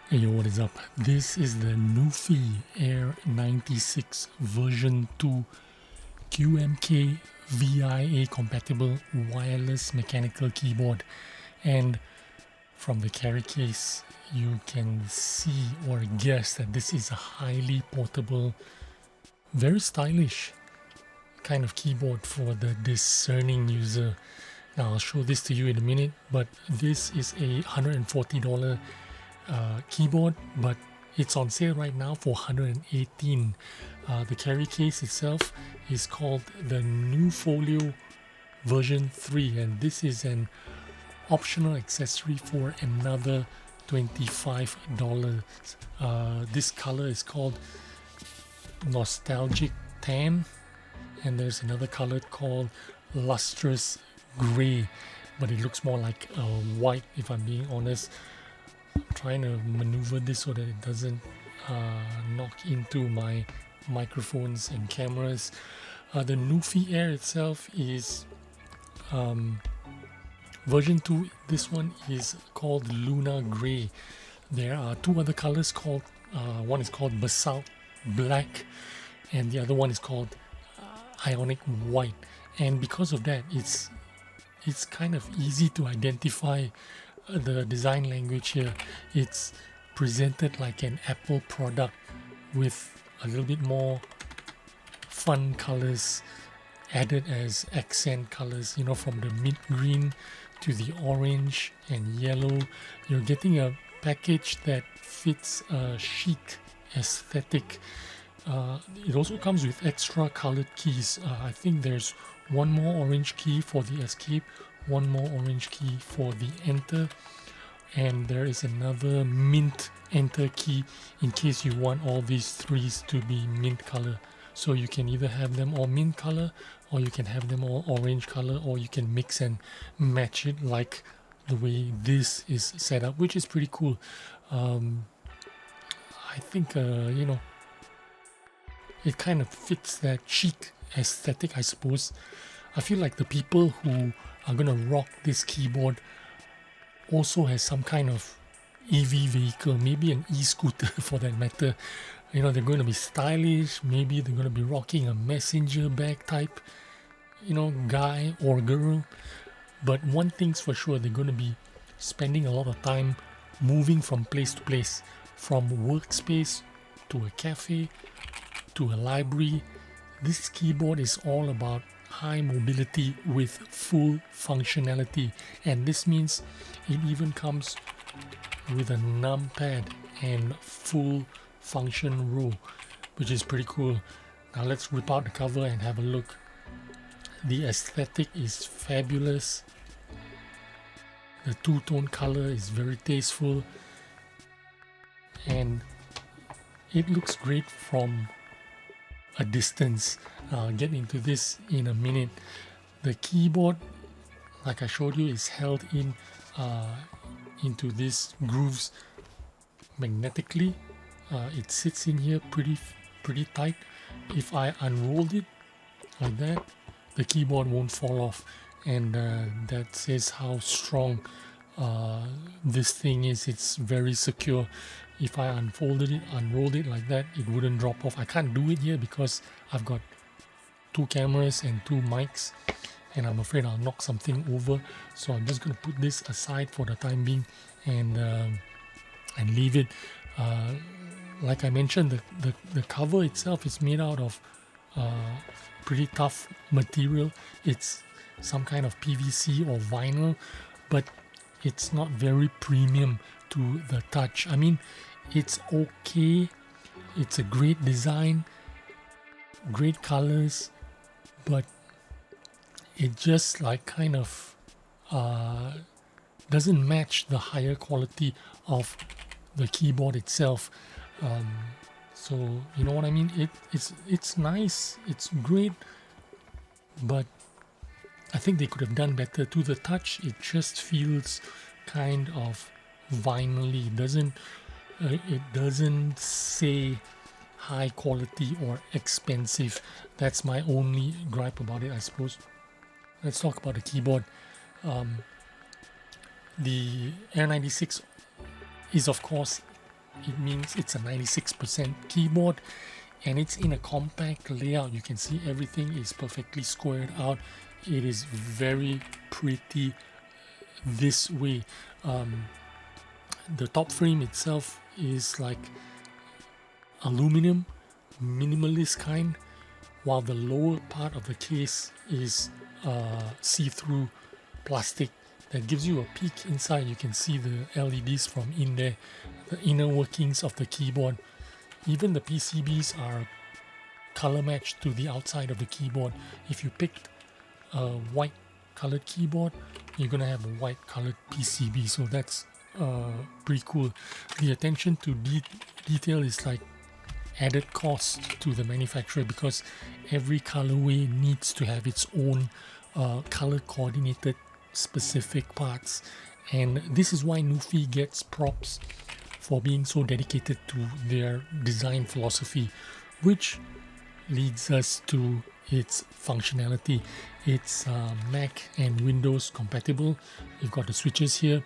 Hey yo, what is up? This is the NuPhy Air96 version 2 QMK VIA compatible wireless mechanical keyboard, and from the carry case you can see or guess that this is a highly portable, very stylish kind of keyboard for the discerning user. Now I'll show this to you in a minute, but this is a $140 keyboard, but it's on sale right now for $118. The carry case itself is called the new Folio version 3, and this is an optional accessory for another $25. This color is called Nostalgic Tan, and there's another color called Lustrous Gray, but it looks more like white, if I'm being honest. I'm trying to maneuver this so that it doesn't knock into my microphones and cameras. The NuPhy Air itself is version 2. This one is called Luna Grey. There are two other colors called, one is called Basalt Black and the other one is called Ionic White. And because of that, it's kind of easy to identify the design language here. It's presented like an Apple product with a little bit more fun colors added as accent colors, you know, from the mint green to the orange and yellow. You're getting a package that fits a chic aesthetic. It also comes with extra colored keys. I think there's one more orange key for the escape, one more orange key for the enter, and there is another mint enter key in case you want all these threes to be mint color. So you can either have them all mint color, or you can have them all orange color, or you can mix and match it like the way this is set up, which is pretty cool. I think you know, it kind of fits that chic aesthetic, I suppose. I feel like the people who are gonna rock this keyboard also has some kind of EV vehicle, maybe an e-scooter for that matter. You know, they're going to be stylish. Maybe they're going to be rocking a messenger bag type, you know, guy or girl. But one thing's for sure, they're going to be spending a lot of time moving from place to place, from workspace to a cafe to a library. This keyboard is all about high mobility with full functionality, and this means it even comes with a numpad and full function row, which is pretty cool. Now let's rip out the cover and have a look. The aesthetic is fabulous. The two-tone color is very tasteful, and it looks great from a distance. I'll get into this in a minute. The keyboard, like I showed you, is held in into these grooves magnetically. It sits in here pretty tight. If I unrolled it like that, the keyboard won't fall off, and that says how strong this thing is. It's very secure. If I unrolled it like that, it wouldn't drop off. I can't do it here because I've got two cameras and two mics, and I'm afraid I'll knock something over. So I'm just going to put this aside for the time being and leave it. Like I mentioned, the cover itself is made out of pretty tough material. It's some kind of PVC or vinyl, but it's not very premium to the touch. I mean, it's okay. It's a great design, great colors, but it just like kind of doesn't match the higher quality of the keyboard itself. So you know what I mean? It's nice, it's great, but I think they could have done better. To the touch, it just feels kind of vinyl-y. It doesn't say high quality or expensive. That's my only gripe about it, I suppose. Let's talk about the keyboard. The Air96 is of course it means it's a 96% keyboard, and it's in a compact layout. You can see everything is perfectly squared out. It is very pretty this way. The top frame itself is like aluminum, minimalist kind, while the lower part of the case is see-through plastic that gives you a peek inside. You can see the LEDs from in there, the inner workings of the keyboard. Even the PCBs are color matched to the outside of the keyboard. If you picked a white colored keyboard, you're gonna have a white colored PCB, so that's pretty cool. The attention to detail is like added cost to the manufacturer, because every colorway needs to have its own color coordinated specific parts, and this is why NuPhy gets props for being so dedicated to their design philosophy, which leads us to its functionality. It's Mac and Windows compatible. You've got the switches here,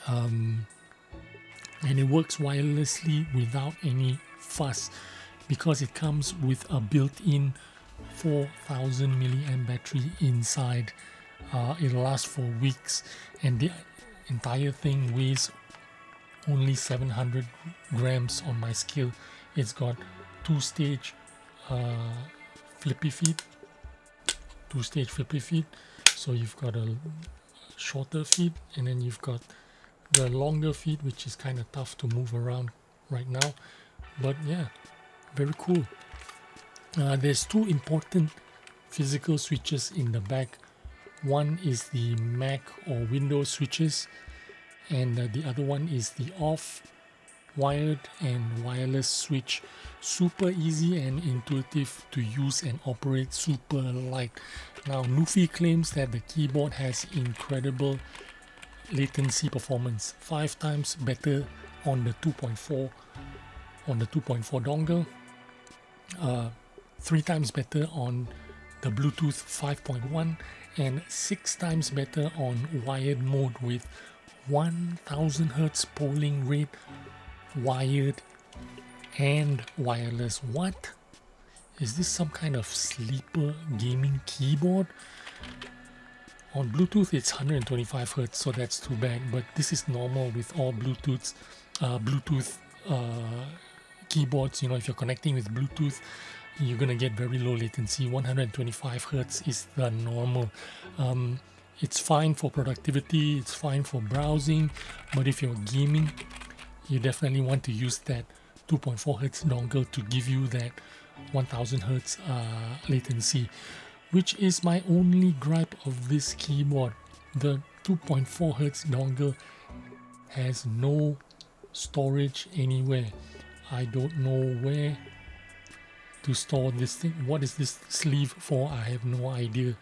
and it works wirelessly without any fuss, because it comes with a built-in 4000 milliamp battery inside. It'll last for weeks, and the entire thing weighs only 700 grams on my scale. It's got two-stage flippy feet, so you've got a shorter feet, and then you've got the longer feet, which is kind of tough to move around right now, but yeah, very cool. There's two important physical switches in the back. One is the Mac or Windows switches, and the other one is the off, wired and wireless switch. Super easy and intuitive to use and operate, super light. Now NuPhy claims that the keyboard has incredible latency performance, 5 times better on the 2.4 dongle, 3 times better on the Bluetooth 5.1, and 6 times better on wired mode with 1000 Hz polling rate, wired and wireless. What? Is this some kind of sleeper gaming keyboard? On Bluetooth it's 125 Hz, so that's too bad, but this is normal with all Bluetooth keyboards. You know, if you're connecting with Bluetooth, you're gonna get very low latency. 125 Hz is the normal. It's fine for productivity, it's fine for browsing, but if you're gaming, you definitely want to use that 2.4 Hz dongle to give you that 1000 Hz latency, which is my only gripe of this keyboard. The 2.4 Hz dongle has no storage anywhere. I don't know where to store this thing. What is this sleeve for? I have no idea.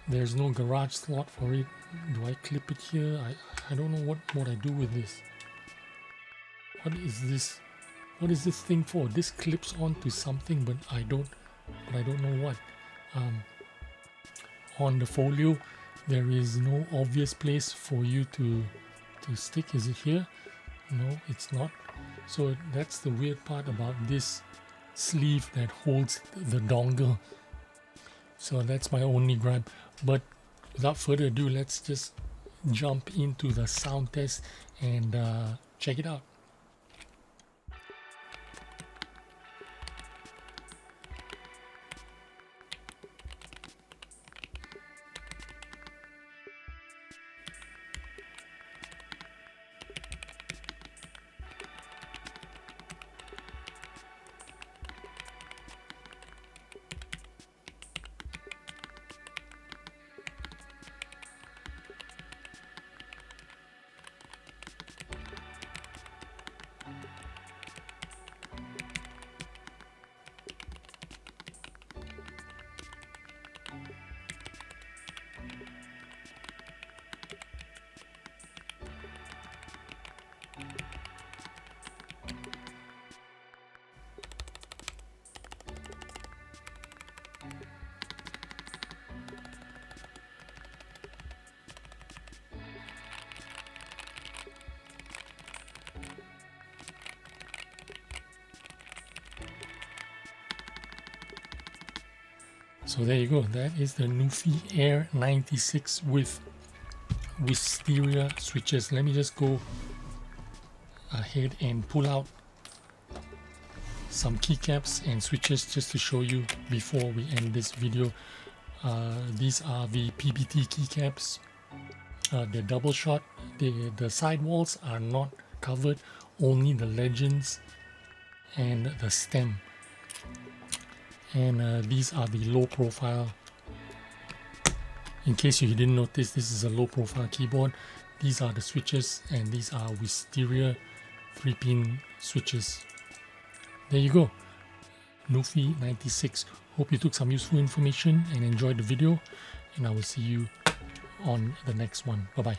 There's no garage slot for it. Do I clip it here? I don't know what I do with this. What is this? What is this thing for? This clips onto something, but I don't know what. On the Folio, there is no obvious place for you to stick. Is it here? No, it's not. So that's the weird part about this sleeve that holds the dongle. So that's my only gripe. But without further ado, let's just jump into the sound test and check it out. So there you go, that is the NuPhy Air96 with wisteria switches. Let me just go ahead and pull out some keycaps and switches just to show you before we end this video. These are the PBT keycaps. They're double shot. The sidewalls are not covered, only the legends and the stem. And these are the low profile. In case you didn't notice, this is a low profile keyboard. These are the switches, and these are wisteria 3-pin switches. There you go, NuPhy 96. Hope you took some useful information and enjoyed the video, and I will see you on the next one. Bye bye.